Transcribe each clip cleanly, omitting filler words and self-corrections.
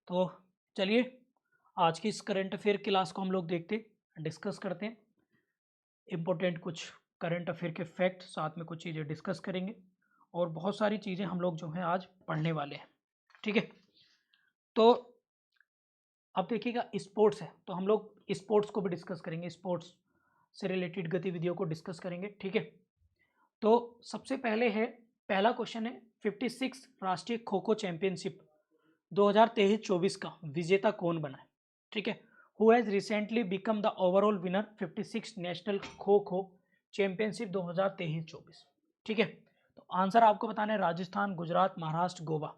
तो चलिए आज की इस करंट अफेयर क्लास को हम लोग देखते डिस्कस करते हैं। इम्पोर्टेंट कुछ करंट अफेयर के फैक्ट, साथ में कुछ चीज़ें डिस्कस करेंगे और बहुत सारी चीज़ें हम लोग जो हैं आज पढ़ने वाले हैं। ठीक है, तो अब देखिएगा स्पोर्ट्स है तो हम लोग स्पोर्ट्स को भी डिस्कस करेंगे, स्पोर्ट्स से रिलेटेड गतिविधियों को डिस्कस करेंगे। ठीक है, तो सबसे पहले है, पहला क्वेश्चन है 56 राष्ट्रीय खो खो चैंपियनशिप 2023-24 का विजेता कौन बना है। ठीक है, who has recently become the overall winner 56 national kho kho championship 2023-24। ठीक है, तो आंसर आपको बताना है राजस्थान, गुजरात, महाराष्ट्र, गोवा।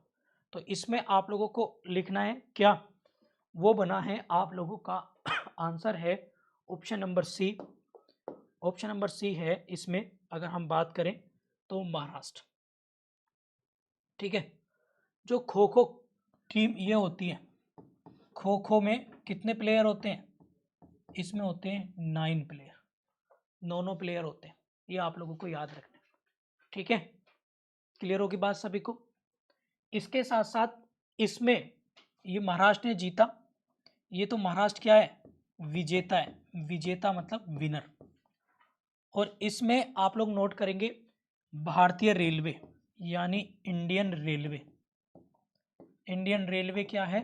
तो इसमें आप लोगों को लिखना है क्या, वो बना है आप लोगों का आंसर है option number C. Option number C है इसमें, अगर हम बात करें तो महाराष्ट्र। ठीक है, जो खो खो टीम ये होती है, खो खो में कितने प्लेयर होते हैं, इसमें होते हैं 9 प्लेयर, 9 प्लेयर होते हैं, ये आप लोगों को याद रखना है। ठीक है, क्लियर होगी बात सभी को। इसके साथ साथ इसमें ये महाराष्ट्र ने जीता, ये तो महाराष्ट्र क्या है, विजेता है, विजेता मतलब विनर। और इसमें आप लोग नोट करेंगे भारतीय रेलवे यानी इंडियन रेलवे, इंडियन रेलवे क्या है,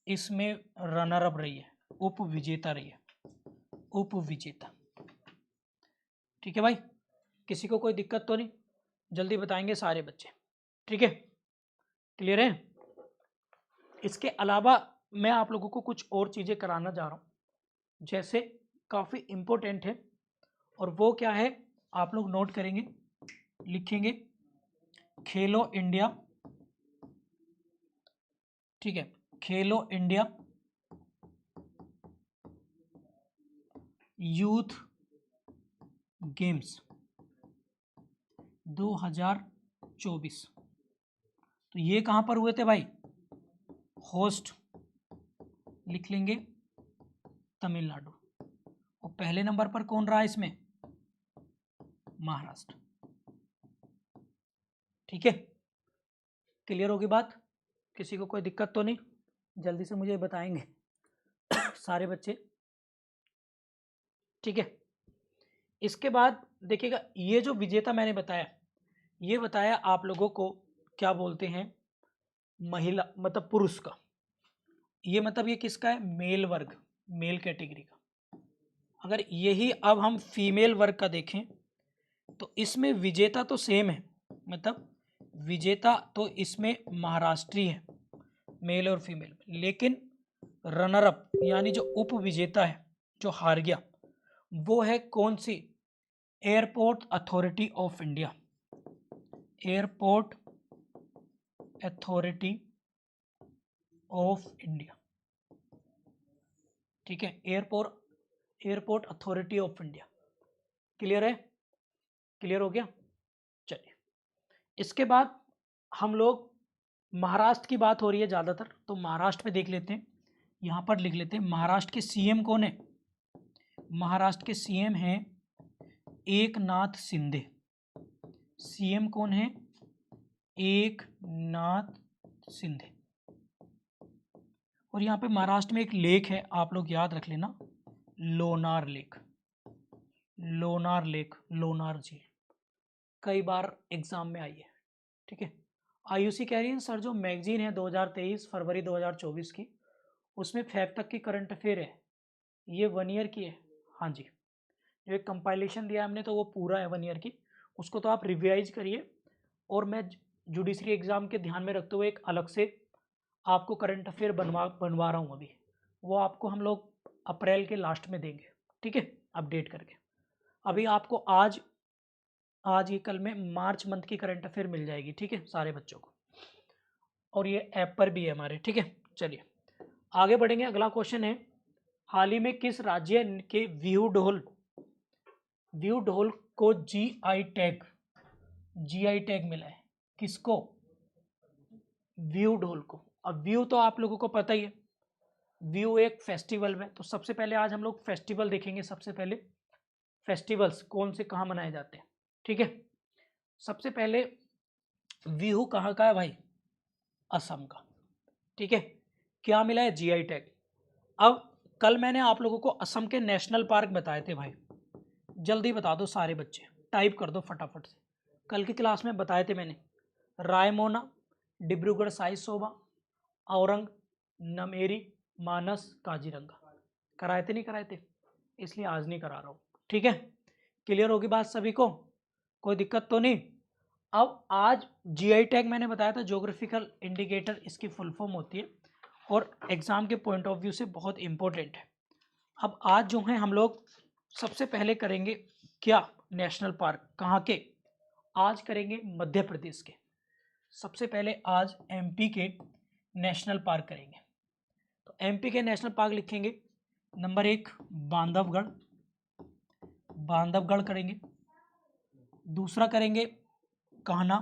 इसमें रनर अप रही है, उप विजेता रही है, उप विजेता। ठीक है भाई, किसी को कोई दिक्कत तो नहीं, जल्दी बताएंगे सारे बच्चे। ठीक है, क्लियर है। इसके अलावा मैं आप लोगों को कुछ और चीज़ें कराना जा रहा हूँ, जैसे काफ़ी इम्पोर्टेंट है, और वो क्या है आप लोग नोट करेंगे, लिखेंगे खेलो इंडिया। ठीक है, खेलो इंडिया यूथ गेम्स 2024। तो ये कहाँ पर हुए थे भाई, होस्ट लिख लेंगे तमिलनाडु। और पहले नंबर पर कौन रहा इसमें, महाराष्ट्र। ठीक है, क्लियर होगी बात, किसी को कोई दिक्कत तो नहीं, जल्दी से मुझे बताएंगे सारे बच्चे। ठीक है, इसके बाद देखिएगा, ये जो विजेता मैंने बताया, ये बताया आप लोगों को क्या बोलते हैं, महिला मतलब पुरुष का, ये मतलब ये किसका है, मेल वर्ग, मेल कैटेगरी का। अगर यही अब हम फीमेल वर्ग का देखें तो इसमें विजेता तो सेम है, मतलब विजेता तो इसमें महाराष्ट्री है, मेल और फीमेल, लेकिन रनर अप यानी जो उप विजेता है, जो हार गया, वो है कौन सी, airport authority of India, airport authority of India. ठीक है, airport authority of India. Clear है, क्लियर हो गया। चलिए, इसके बाद हम लोग महाराष्ट्र की बात हो रही है ज़्यादातर, तो महाराष्ट्र में देख लेते हैं, यहाँ पर लिख लेते हैं महाराष्ट्र के सीएम कौन है, महाराष्ट्र के सीएम हैं एकनाथ शिंदे। सीएम कौन है, एकनाथ शिंदे। और यहाँ पे महाराष्ट्र में एक लेक है, आप लोग याद रख लेना, लोनार लेक, लोनार लेक, लोनार झील, कई बार एग्जाम में आई है। ठीक है, आयुषी कह रही है सर जो मैगजीन है 2023 फरवरी 2024 की, उसमें फैब तक की करंट अफेयर है, ये 1 ईयर की है। हाँ जी, जो एक कंपाइलेशन दिया हमने तो वो पूरा है 1 ईयर की, उसको तो आप रिवाइज करिए। और मैं जुडिशरी एग्ज़ाम के ध्यान में रखते हुए एक अलग से आपको करंट अफेयर बनवा रहा हूँ अभी, वो आपको हम लोग अप्रैल के लास्ट में देंगे। ठीक है, अपडेट करके। अभी आपको आज ये कल में मार्च मंथ की करंट अफेयर मिल जाएगी। ठीक है, सारे बच्चों को, और ये ऐप पर भी है हमारे। ठीक है, चलिए आगे बढ़ेंगे। अगला क्वेश्चन है, हाल ही में किस राज्य के व्यू ढोल को जीआई टैग मिला है, किसको, व्यू ढोल को। अब व्यू तो आप लोगों को पता ही है, व्यू एक फेस्टिवल में, तो सबसे पहले आज हम लोग फेस्टिवल देखेंगे। सबसे पहले फेस्टिवल्स कौन से कहाँ मनाए जाते हैं। ठीक है, सबसे पहले बिहू कहाँ का है भाई, असम का। ठीक है, क्या मिला है? GI tag. अब कल मैंने आप लोगों को असम के नेशनल पार्क बताए थे भाई, जल्दी बता दो सारे बच्चे, टाइप कर दो फटाफट से। कल की क्लास में बताए थे मैंने, रायमोना, डिब्रूगढ़ साहिबसोबा, औरंग, नमेरी, मानस, काजीरंगा। कराए थे नहीं कराए थे? इसलिए आज नहीं करा रहा हूँ। ठीक है, क्लियर होगी बात सभी को? कोई दिक्कत तो नहीं? अब आज जीआई टैग मैंने बताया था, ज्योग्राफिकल इंडिकेटर इसकी फुल फॉर्म होती है और एग्जाम के पॉइंट ऑफ व्यू से बहुत इंपॉर्टेंट है। अब आज जो है हम लोग सबसे पहले करेंगे क्या? नेशनल पार्क कहाँ के? आज करेंगे मध्य प्रदेश के। सबसे पहले आज एमपी के नेशनल पार्क करेंगे। तो एमपी के नेशनल पार्क लिखेंगे, नंबर 1 बांधवगढ़, बांधवगढ़ करेंगे। दूसरा करेंगे कान्हा,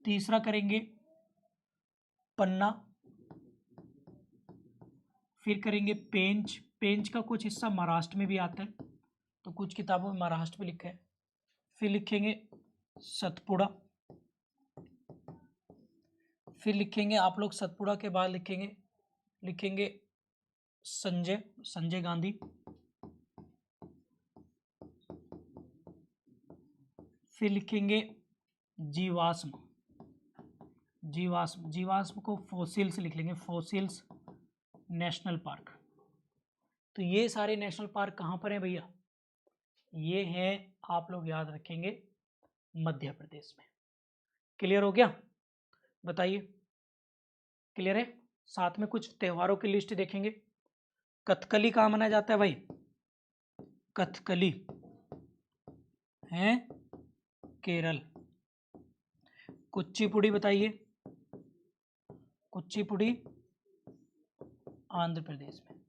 तीसरा करेंगे पन्ना, फिर करेंगे पेंच। पेंच का कुछ हिस्सा महाराष्ट्र में भी आता है, तो कुछ किताबों में महाराष्ट्र में लिखा है। फिर लिखेंगे सतपुड़ा, फिर लिखेंगे आप लोग सतपुड़ा के बाद लिखेंगे संजय गांधी, फिर लिखेंगे जीवाश्म, जीवाश्म को फॉसिल्स लिख लेंगे, फॉसिल्स नेशनल पार्क। तो ये सारे नेशनल पार्क कहाँ पर हैं भैया? ये हैं, आप लोग याद रखेंगे, मध्य प्रदेश में। क्लियर हो गया? बताइए, क्लियर है? साथ में कुछ त्योहारों की लिस्ट देखेंगे। कथकली कहाँ मनाया जाता है भाई? कथकली है केरल। कुचिपुड़ी बताइए, कुचिपुड़ी आंध्र प्रदेश में।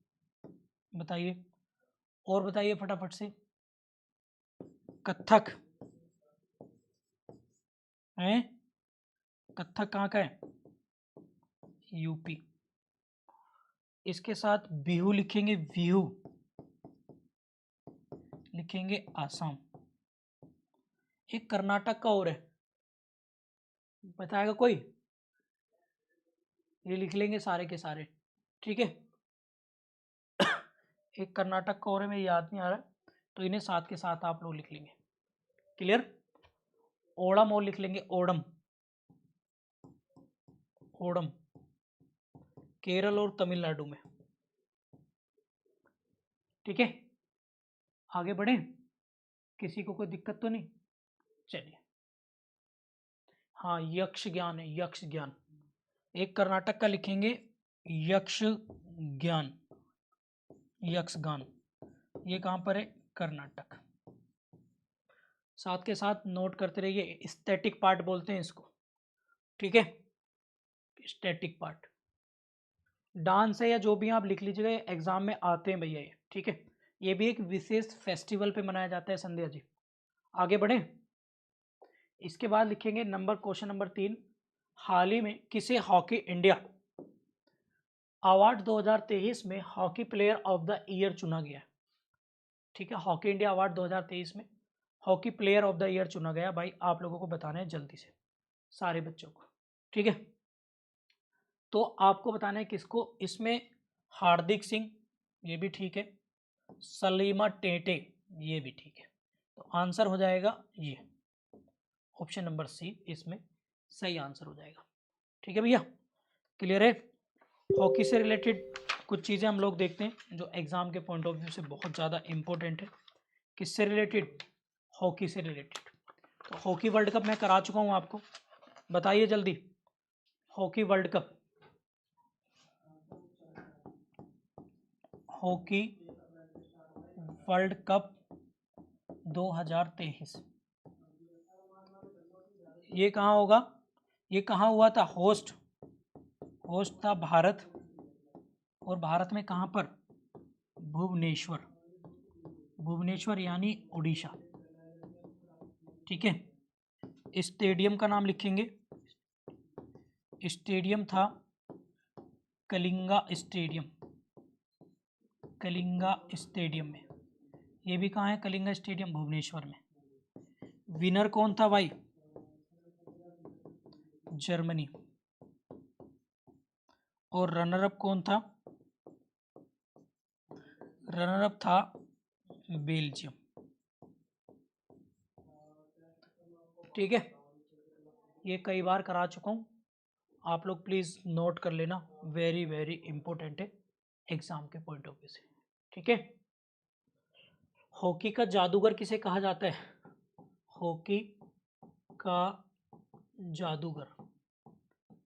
बताइए, और बताइए फटाफट से। कथक है, कथक कहाँ का है? यूपी। इसके साथ बिहू लिखेंगे, बिहू लिखेंगे आसाम। एक कर्नाटक का और है, बताएगा कोई? ये लिख लेंगे सारे के सारे, ठीक है। एक कर्नाटक का और है, मेरे याद नहीं आ रहा, तो इन्हें साथ के साथ आप लोग लिख लेंगे। क्लियर? ओणम और लिख लेंगे, ओणम, ओणम केरल और तमिलनाडु में। ठीक है, आगे बढ़े, किसी को कोई दिक्कत तो नहीं? चलिए, हाँ यक्ष ज्ञान है, यक्ष ज्ञान। एक कर्नाटक का लिखेंगे यक्ष ज्ञान, यक्षगान। ये कहाँ पर है? कर्नाटक। साथ के साथ नोट करते रहिए, स्टैटिक पार्ट बोलते हैं इसको, ठीक है, स्टैटिक पार्ट। डांस है या जो भी आप लिख लीजिएगा, एग्जाम में आते हैं भैया ये, ठीक है। ये भी एक विशेष फेस्टिवल पे मनाया जाता है संध्या जी। आगे बढ़े, इसके बाद लिखेंगे क्वेश्चन नंबर 3, हाल ही में किसे हॉकी इंडिया अवार्ड 2023 में hockey player of the year चुना गया? ठीक है, हॉकी इंडिया अवार्ड 2023 में hockey player of the year चुना गया। भाई आप लोगों को बताना है जल्दी से, सारे बच्चों को, ठीक है। तो आपको बताना है किसको, इसमें हार्दिक सिंह, ये भी ठीक है, सलीमा टेटे, ये भी ठीक है। तो आंसर हो जाएगा ये, ऑप्शन नंबर सी इसमें सही आंसर हो जाएगा। ठीक है भैया, क्लियर है? हॉकी से रिलेटेड कुछ चीज़ें हम लोग देखते हैं जो एग्जाम के पॉइंट ऑफ व्यू से बहुत ज़्यादा इंपॉर्टेंट है। किससे रिलेटेड? हॉकी से रिलेटेड। तो हॉकी वर्ल्ड कप मैं करा चुका हूँ आपको, बताइए जल्दी। Hockey world cup, hockey world cup 2023 ये कहाँ होगा? ये कहाँ हुआ था? होस्ट था भारत, और भारत में कहाँ पर? भुवनेश्वर, भुवनेश्वर यानी उड़ीसा। ठीक है, स्टेडियम का नाम लिखेंगे, स्टेडियम था कलिंगा स्टेडियम, कलिंगा स्टेडियम में। ये भी कहाँ है? कलिंगा स्टेडियम भुवनेश्वर में। विनर कौन था भाई? जर्मनी। और रनर अप कौन था? रनर अप था बेल्जियम। ठीक है, ये कई बार करा चुका हूँ, आप लोग प्लीज़ नोट कर लेना, वेरी वेरी इंपॉर्टेंट है एग्जाम के पॉइंट ऑफ व्यू से। ठीक है, हॉकी का जादूगर किसे कहा जाता है? हॉकी का जादूगर,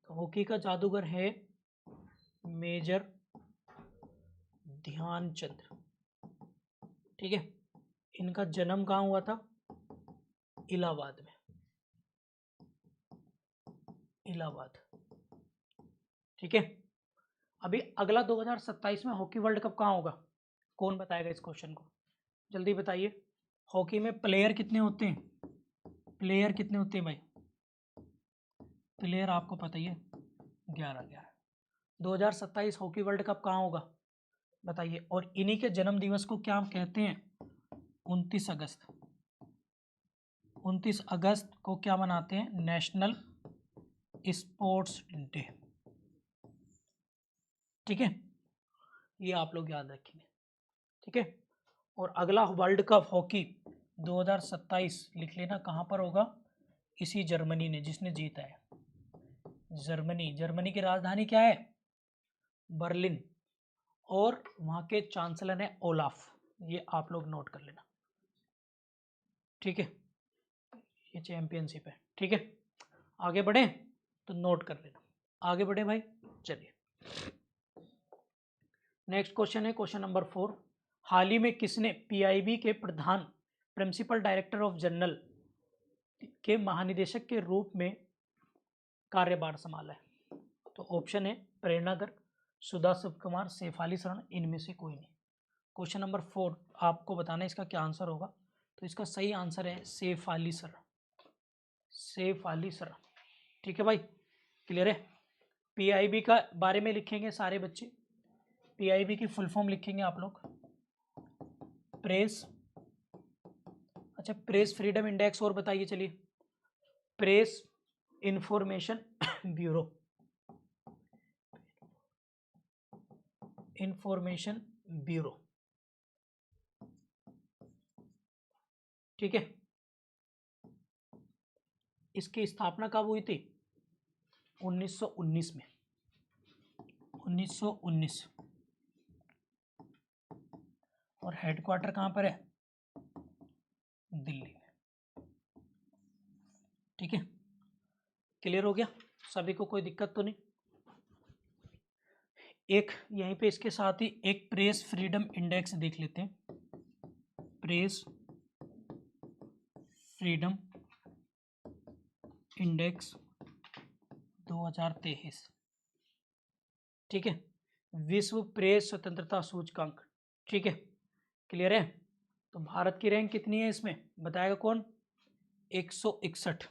तो हॉकी का जादूगर है मेजर ध्यानचंद। ठीक है, इनका जन्म कहाँ हुआ था? इलाहाबाद में, इलाहाबाद। ठीक है, अभी अगला 2027 में हॉकी वर्ल्ड कप कहाँ होगा? कौन बताएगा इस क्वेश्चन को? जल्दी बताइए। हॉकी में प्लेयर कितने होते हैं? प्लेयर कितने होते हैं भाई? प्लेयर आपको पता ही है, 11। 2027 हॉकी वर्ल्ड कप कहाँ होगा बताइए? और इन्हीं के जन्म दिवस को क्या कहते हैं? 29 अगस्त। 29 अगस्त को क्या मनाते हैं? National sports day. ठीक है, ये आप लोग याद रखेंगे। ठीक है, और अगला वर्ल्ड कप हॉकी 2027 लिख लेना, कहाँ पर होगा? इसी जर्मनी ने, जिसने जीता है जर्मनी। जर्मनी की राजधानी क्या है? बर्लिन। और वहाँ के चांसलर है ओलाफ, ये आप लोग नोट कर लेना। ठीक है, ये चैंपियनशिप है। ठीक है, आगे बढ़े तो नोट कर लेना। आगे बढ़े भाई, चलिए नेक्स्ट क्वेश्चन है क्वेश्चन नंबर 4। हाल ही में किसने पीआईबी के प्रधान प्रिंसिपल डायरेक्टर ऑफ जनरल के महानिदेशक के रूप में कार्यभार संभाला है? तो ऑप्शन है प्रेरणा गर्ग, सुधा शिवकुमार, सैफाली शरण, इनमें से कोई नहीं। क्वेश्चन नंबर 4 आपको बताना है इसका क्या आंसर होगा। तो इसका सही आंसर है सैफाली शरण, सैफाली शरण। ठीक है भाई, क्लियर है? पीआईबी का बारे में लिखेंगे सारे बच्चे, पीआईबी की फुल फॉर्म लिखेंगे आप लोग, प्रेस, अच्छा प्रेस फ्रीडम इंडेक्स, और बताइए चलिए, press information bureau, information bureau. ठीक है, इसकी स्थापना कब हुई थी? 1919 में, 1919। और हेडक्वार्टर कहाँ पर है? दिल्ली में। ठीक है, क्लियर हो गया सभी को, कोई दिक्कत तो नहीं? एक यहीं पे इसके साथ ही एक प्रेस फ्रीडम इंडेक्स देख लेते हैं, प्रेस फ्रीडम इंडेक्स 2023। ठीक है, विश्व प्रेस स्वतंत्रता सूचकांक। ठीक है, क्लियर है? तो भारत की रैंक कितनी है इसमें बताएगा कौन? 161।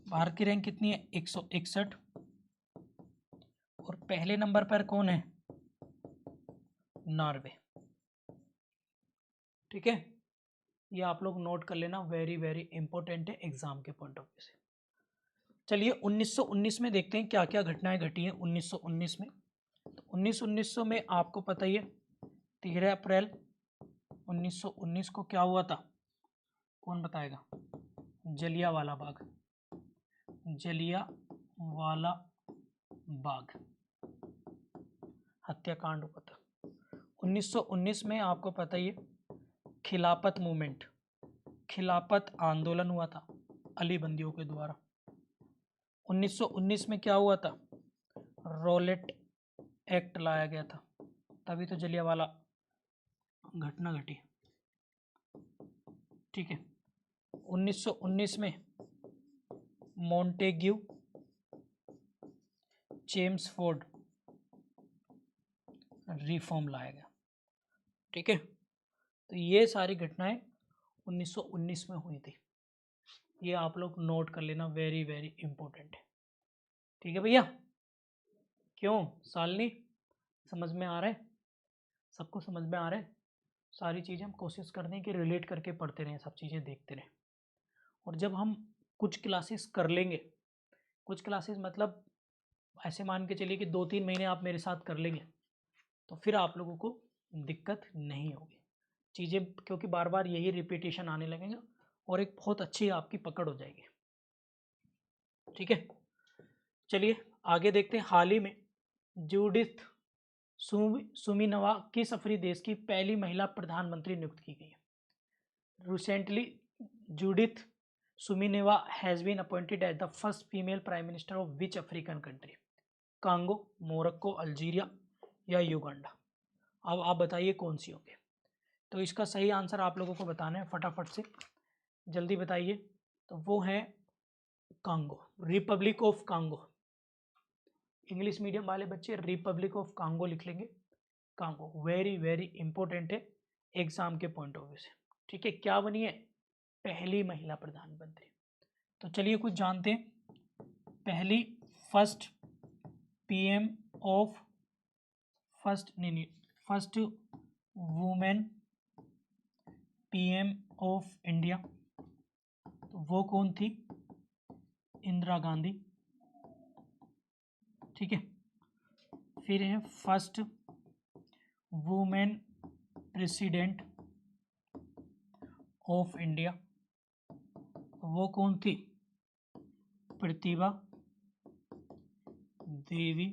भारत की रैंक कितनी है? 161। और पहले नंबर पर कौन है? नॉर्वे। ठीक है, ये आप लोग नोट कर लेना, वेरी वेरी इंपॉर्टेंट है एग्जाम के पॉइंट ऑफ व्यू से। चलिए 1919 में देखते हैं क्या क्या घटनाएं घटी हैं 1919 में। तो 1919 में आपको पता ही है 13 अप्रैल 1919 को क्या हुआ था? कौन बताएगा? जलियांवाला बाग, जलियांवाला बाग हत्याकांड हुआ था 1919 में। आपको पता ही है खिलाफत मूवमेंट, खिलाफत आंदोलन हुआ था अली बंदियों के द्वारा। 1919 में क्या हुआ था? रोलेट एक्ट लाया गया था, तभी तो जलियांवाला घटना घटी। ठीक है, 1919 में मॉन्टेग्यू चेम्सफोर्ड रिफॉर्म लाया गया। ठीक है, तो ये सारी घटनाएं 1919 में हुई थी, ये आप लोग नोट कर लेना, वेरी वेरी इंपॉर्टेंट है। ठीक है भैया, क्यों सालनी समझ में आ रहा है? सबको समझ में आ रहा है? सारी चीज़ें हम कोशिश करते हैं कि रिलेट करके पढ़ते रहें, सब चीज़ें देखते रहें। और जब हम कुछ क्लासेस कर लेंगे, कुछ क्लासेस मतलब ऐसे मान के चलिए कि 2-3 महीने आप मेरे साथ कर लेंगे तो फिर आप लोगों को दिक्कत नहीं होगी चीज़ें, क्योंकि बार बार यही रिपीटेशन आने लगेंगे और एक बहुत अच्छी आपकी पकड़ हो जाएगी। ठीक है, चलिए आगे देखते हैं। हाल ही में जूडिथ सुमिनवा किस अफ्रीकी देश की पहली महिला प्रधानमंत्री नियुक्त की गई है? Recently Judith Suminwa has been appointed as the first female prime minister of which African country? Congo, Morocco, Algeria या युगांडा? अब आप बताइए कौन सी होंगे। तो इसका सही आंसर आप लोगों को बताना है, फटाफट से जल्दी बताइए। तो वो है Congo, Republic of Congo. English medium वाले बच्चे रिपब्लिक ऑफ कांगो लिख लेंगे। कांगो वेरी वेरी इंपॉर्टेंट है एग्जाम के पॉइंट ऑफ व्यू से। ठीक है, क्या बनी है? पहली महिला प्रधानमंत्री। तो चलिए कुछ जानते हैं। पहली first PM of first women PM of India, तो वो कौन थी? इंदिरा गांधी। ठीक है, फिर है first women president of India, वो कौन थी? प्रतिभा देवी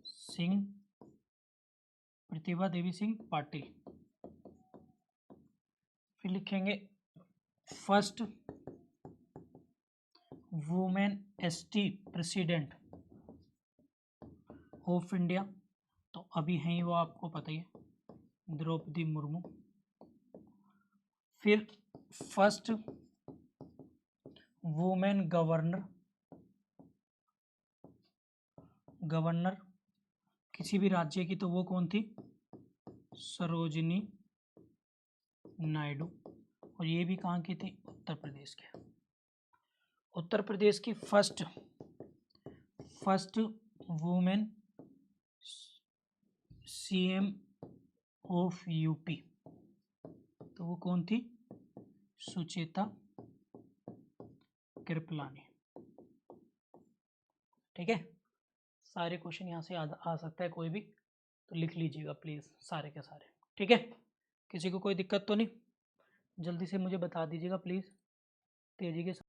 सिंह, प्रतिभा देवी सिंह पाटिल। फिर लिखेंगे first women ST president of India, तो अभी हैं ही वो, आपको पता ही है, द्रौपदी मुर्मू। फिर फर्स्ट वुमेन गवर्नर किसी भी राज्य की, तो वो कौन थी? सरोजिनी नायडू। और ये भी कहाँ की थी? उत्तर प्रदेश के। उत्तर प्रदेश की first women CM of UP, तो वो कौन थी? सुचेता कृपलानी। ठीक है, सारे क्वेश्चन यहाँ से आ सकता है कोई भी, तो लिख लीजिएगा प्लीज़ सारे के सारे। ठीक है, किसी को कोई दिक्कत तो नहीं? जल्दी से मुझे बता दीजिएगा प्लीज़, तेज़ी के साथ।